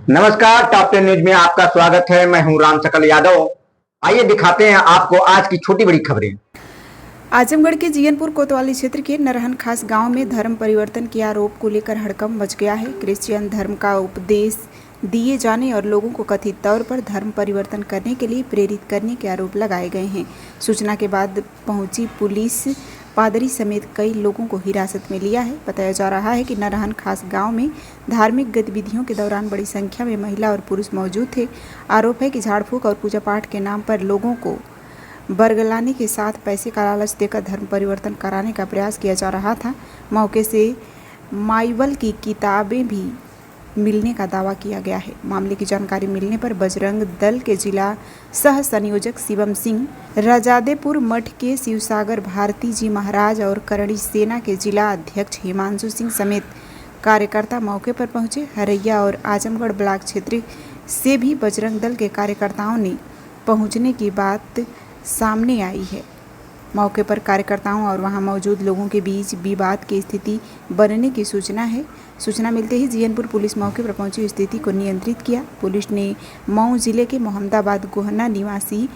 नमस्कार, top 10 news में आपका स्वागत है। मैं हूं राम सकल यादव। आइए दिखाते हैं आपको आज की छोटी बड़ी खबरें। आजमगढ़ के जियनपुर कोतवाली क्षेत्र के नरहन खास गांव में धर्म परिवर्तन के आरोप को लेकर हड़कंप मच गया है। क्रिश्चियन धर्म का उपदेश दिए जाने और लोगों को कथित तौर पर धर्म परिवर्तन करने के लिए प्रेरित करने के आरोप लगाए गए हैं। सूचना के बाद पहुंची पुलिस पादरी समेत कई लोगों को हिरासत में लिया है। बताया जा रहा है कि नरहन खास गांव में धार्मिक गतिविधियों के दौरान बड़ी संख्या में महिला और पुरुष मौजूद थे। आरोप है कि झाड़ फूक और पूजा पाठ के नाम पर लोगों को बरगलाने के साथ पैसे का लालच देकर धर्म परिवर्तन कराने का प्रयास किया जा रहा था। मौके से बाइबल की किताबें भी मिलने का दावा किया गया है। मामले की जानकारी मिलने पर बजरंग दल के जिला सह संयोजक शिवम सिंह, राजादेपुर मठ के शिवसागर भारती जी महाराज और करणी सेना के जिला अध्यक्ष हिमांशु सिंह समेत कार्यकर्ता मौके पर पहुंचे। हरैया और आजमगढ़ ब्लॉक क्षेत्र से भी बजरंग दल के कार्यकर्ताओं ने पहुंचने की बात सामने आई है। मौके पर कार्यकर्ताओं और वहां मौजूद लोगों के बीच विवाद की स्थिति बनने की सूचना है। सूचना मिलते ही जियनपुर पुलिस मौके पर पहुंची स्थिति को नियंत्रित किया। पुलिस ने मऊ जिले के मोहम्मदाबाद गोहना निवासी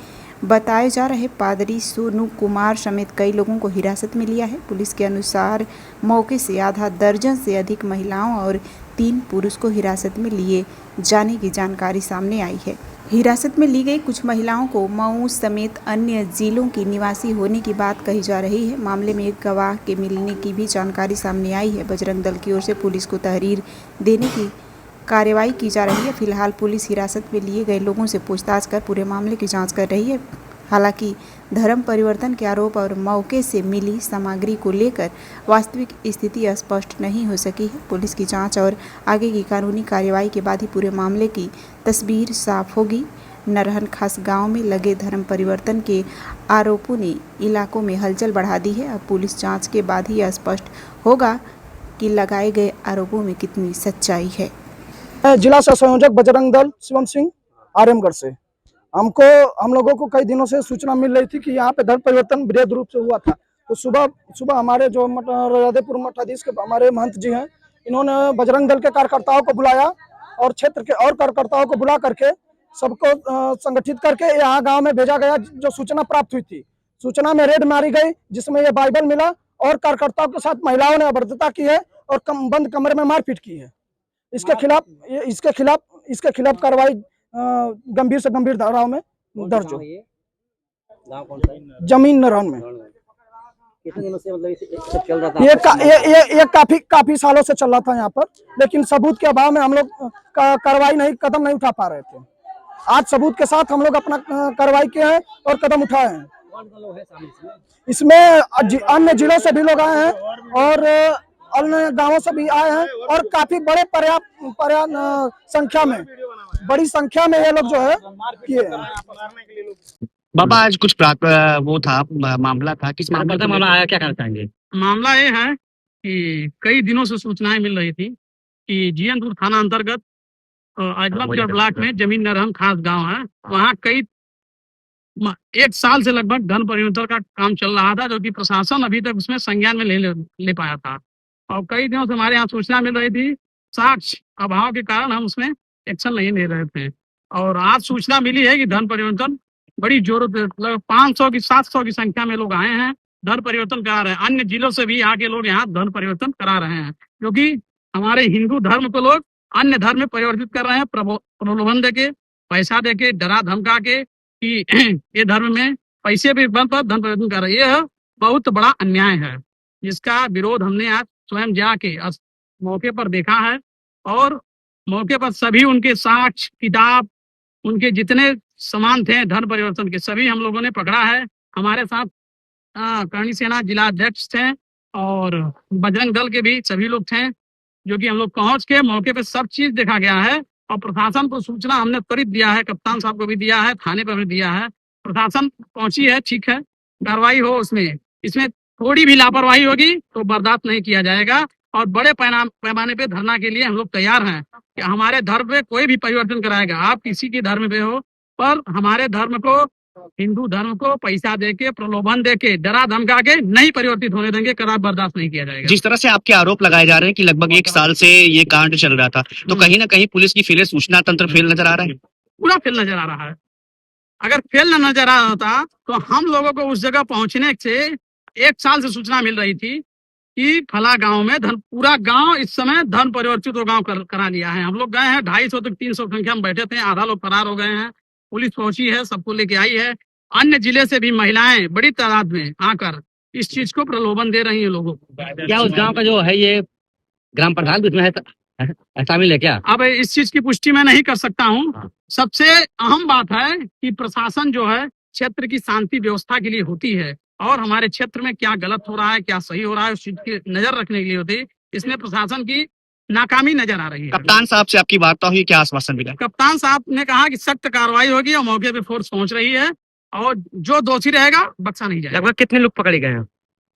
बताए जा रहे पादरी सोनू कुमार समेत कई लोगों को हिरासत में लिया है। पुलिस के अनुसार मौके से आधा दर्जन से अधिक महिलाओं और 3 पुरुष को हिरासत में लिए जाने की जानकारी सामने आई है। हिरासत में ली गई कुछ महिलाओं को मऊ समेत अन्य जिलों की निवासी होने की बात कही जा रही है। मामले में एक गवाह के मिलने की भी जानकारी सामने आई है। बजरंग दल की ओर से पुलिस को तहरीर देने की कार्रवाई की जा रही है। फिलहाल पुलिस हिरासत में लिए गए लोगों से पूछताछ कर पूरे मामले की जांच कर रही है। हालांकि धर्म परिवर्तन के आरोप और मौके से मिली सामग्री को लेकर वास्तविक स्थिति स्पष्ट नहीं हो सकी है। पुलिस की जांच और आगे की कानूनी कार्रवाई के बाद ही पूरे मामले की तस्वीर साफ होगी। नरहन खास गांव में लगे धर्म परिवर्तन के आरोपों ने इलाकों में हलचल बढ़ा दी है। अब पुलिस जांच के बाद ही स्पष्ट होगा कि लगाए गए आरोपों में कितनी सच्चाई है। जिला सह संयोजक बजरंग दल शिवम सिंह आजमगढ़ से हम लोगों को कई दिनों से सूचना मिल रही थी कि यहाँ पे धर्म परिवर्तन वृहद रूप से हुआ था। तो सुबह हमारे जो राजादेपुर मठाधीश के हमारे महंत जी हैं, इन्होंने बजरंग दल के कार्यकर्ताओं को बुलाया और क्षेत्र के और कार्यकर्ताओं को बुला करके सबको संगठित करके यहाँ गांव में भेजा गया। जो सूचना प्राप्त हुई थी, सूचना में रेड मारी गई जिसमें ये बाइबल मिला और कार्यकर्ताओं के साथ महिलाओं ने अभद्रता की है और बंद कमरे में मारपीट की है। इसके खिलाफ कार्रवाई गंभीर से गंभीर धाराओं में दर्ज हो। जमीन नरहन में कितने दिनों से मतलब चल रहा था? ये काफी सालों से चल रहा था यहाँ पर, लेकिन सबूत के अभाव में हम लोग कार्रवाई कदम नहीं उठा पा रहे थे। आज सबूत के साथ हम लोग अपना कार्रवाई किए हैं और कदम उठाए हैं। इसमें अन्य जिलों से भी लोग आए हैं और अन्य गांवों से भी आए हैं और काफी बड़ी संख्या में ये लोग जो है किए हैं। बाबा आज कुछ वो था, मामला था, किस मामला था? मामला आया, क्या कहना चाहेंगे? मामला ये है कि कई दिनों से सूचनाएं मिल रही थी कि जियनपुर थाना अंतर्गत आजमगढ़ ब्लॉक में जमीन नरहन खास गांव है, वहाँ कई 1 साल से लगभग धन परिवर्तन का काम चल रहा था, जो कि प्रशासन अभी तक उसमें संज्ञान में ले पाया था। और कई दिनों से हमारे यहाँ सूचना मिल रही थी, साक्ष्य अभाव के कारण हम उसमें एक्शन नहीं ले रहे थे। और आज सूचना मिली है कि धन परिवर्तन बड़ी जोरों से, लगभग 500 की 700 की संख्या में लोग आए हैं, धर्म परिवर्तन करा रहे हैं। अन्य जिलों से भी आके लोग यहाँ धर्म परिवर्तन करा रहे हैं, क्योंकि हमारे हिंदू धर्म को लोग अन्य धर्म में परिवर्तित कर रहे हैं, प्रलोभन देके, पैसा देके, डरा धमका के कि ये धर्म में पैसे भी बन पर धर्म परिवर्तन कर रहे हैं। यह बहुत बड़ा अन्याय है, जिसका विरोध हमने आज स्वयं जाके मौके पर देखा है। और मौके पर सभी उनके साक्ष्य, किताब, उनके जितने सामान थे धर्म परिवर्तन के, सभी हम लोगों ने पकड़ा है। हमारे साथ करणी सेना जिला अध्यक्ष थे और बजरंग दल के भी सभी लोग थे, जो कि हम लोग पहुंच के मौके पे सब चीज देखा गया है। और प्रशासन को सूचना हमने त्वरित दिया है, कप्तान साहब को भी दिया है, थाने पर भी दिया है। प्रशासन पहुंची है, ठीक है, कार्रवाई हो। इसमें थोड़ी भी लापरवाही होगी तो बर्दाश्त नहीं किया जाएगा। और बड़े पैमाने पे धरना के लिए हम लोग तैयार हैं कि हमारे धर्म पे कोई भी परिवर्तन कराएगा, आप किसी के धर्म पे हो, पर हमारे धर्म को हिंदू धर्म को पैसा देके, प्रलोभन देके, डरा धमका के नहीं परिवर्तित होने देंगे, कदापि बर्दाश्त नहीं किया जाएगा। जिस तरह से आपके आरोप लगाए जा रहे हैं कि लगभग 1 साल से ये कांड चल रहा था, तो कहीं ना कहीं पुलिस की फेलियर, सूचना तंत्र फेल नजर आ रहा है। पूरा फेल नजर आ रहा है। अगर फेल न नजर आ रहा था तो हम लोगों को उस जगह पहुंचने से 1 साल से सूचना मिल रही थी कि फला गांव में पूरा गांव इस समय धर्म परिवर्तित गांव करा लिया है। हम लोग गए हैं, 250 तक 300 संख्या में बैठे थे, आधा लोग फरार हो गए हैं। पुलिस पहुंची है, सबको लेके आई है। अन्य जिले से भी महिलाएं बड़ी तादाद में आकर इस चीज को प्रलोभन दे रही है लोगों को। क्या उस गांव का जो है ये ग्राम प्रधान भी उसमें है शामिल है क्या? अब इस चीज की पुष्टि मैं नहीं कर सकता हूँ। सबसे अहम बात है कि प्रशासन जो है क्षेत्र की शांति व्यवस्था के लिए होती है, और हमारे क्षेत्र में क्या गलत हो रहा है, क्या सही हो रहा है, उस चीज की नजर रखने के लिए होती है। इसमें प्रशासन की नाकामी नजर आ रही है। कप्तान साहब से आपकी वार्ता हुई, क्या आश्वासन मिला? कप्तान साहब ने कहा कि सख्त कार्रवाई होगी और मौके पे फोर्स पहुंच रही है, और जो दोषी रहेगा बख्शा नहीं जाएगा। लगभग कितने लोग पकड़े गए हैं?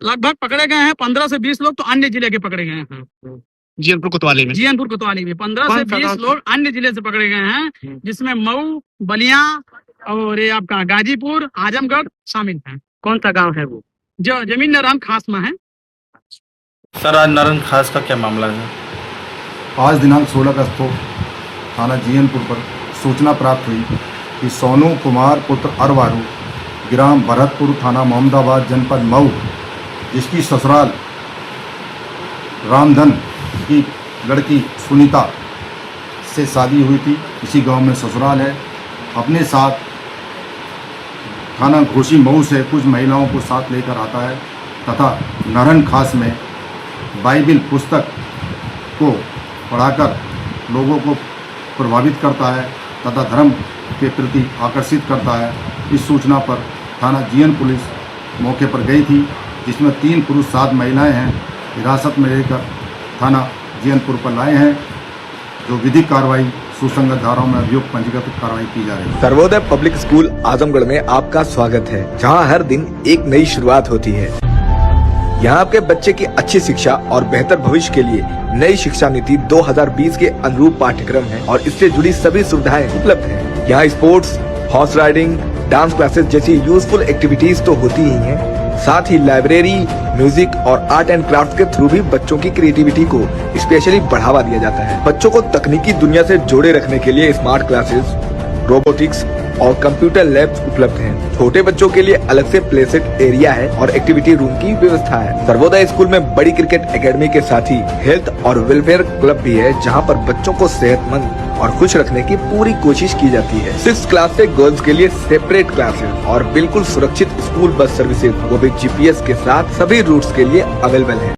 लगभग पकड़े गए हैं 15 से 20 लोग, तो अन्य जिले के पकड़े गए हैं। जीएनपुर कोतवाली में 15 से 20 लोग अन्य जिले से पकड़े गए हैं, जिसमें मऊ, बलिया और ये आपका गाजीपुर, आजमगढ़ शामिल हैं। कौन सा गांव है वो? जो जमीन नारायण खास में है। सर, आज नारायण खास का क्या मामला है? आज दिनांक 16 अगस्त को थाना जीएनपुर पर सूचना प्राप्त हुई कि सोनू कुमार पुत्र अरवारू, ग्राम भरतपुर, थाना मोहम्मदाबाद, जनपद मऊ, जिसकी ससुराल रामधन की लड़की सुनीता से शादी हुई थी, इसी गांव में ससुराल है, अपने साथ थाना घोसी मऊ से कुछ महिलाओं को साथ लेकर आता है तथा नारायण खास में बाइबिल पुस्तक को पढ़ाकर लोगों को प्रभावित करता है तथा धर्म के प्रति आकर्षित करता है। इस सूचना पर थाना जीएन पुलिस मौके पर गई थी, जिसमें 3 पुरुष 7 महिलाएं हैं, हिरासत में लेकर थाना जीएनपुर पर लाए हैं, जो विधिक कार्रवाई सुसंगत धाराओं में अभियोग पंजीकृत कार्रवाई की जा रही है। सर्वोदय पब्लिक स्कूल आजमगढ़ में आपका स्वागत है, जहां हर दिन एक नई शुरुआत होती है। यहाँ आपके बच्चे की अच्छी शिक्षा और बेहतर भविष्य के लिए नई शिक्षा नीति 2020 के अनुरूप पाठ्यक्रम है और इससे जुड़ी सभी सुविधाएं उपलब्ध हैं। यहाँ sports, horse riding, dance classes जैसी यूजफुल एक्टिविटीज तो होती ही हैं, साथ ही लाइब्रेरी, म्यूजिक और आर्ट एंड क्राफ्ट के थ्रू भी बच्चों की क्रिएटिविटी को स्पेशली बढ़ावा दिया जाता है। बच्चों को तकनीकी दुनिया से जोड़े रखने के लिए स्मार्ट क्लासेस, रोबोटिक्स और कंप्यूटर लैब्स उपलब्ध हैं। छोटे बच्चों के लिए अलग से प्ले सेट एरिया है और एक्टिविटी रूम की व्यवस्था है। सर्वोदय स्कूल में बड़ी क्रिकेट एकेडमी के साथ ही हेल्थ और वेलफेयर क्लब भी है, जहां पर बच्चों को सेहतमंद और खुश रखने की पूरी कोशिश की जाती है। 6th क्लास से गर्ल्स के लिए सेपरेट क्लासेस और बिल्कुल सुरक्षित स्कूल बस सर्विसेज, वो भी GPS के साथ सभी रूट्स के लिए अवेलेबल है।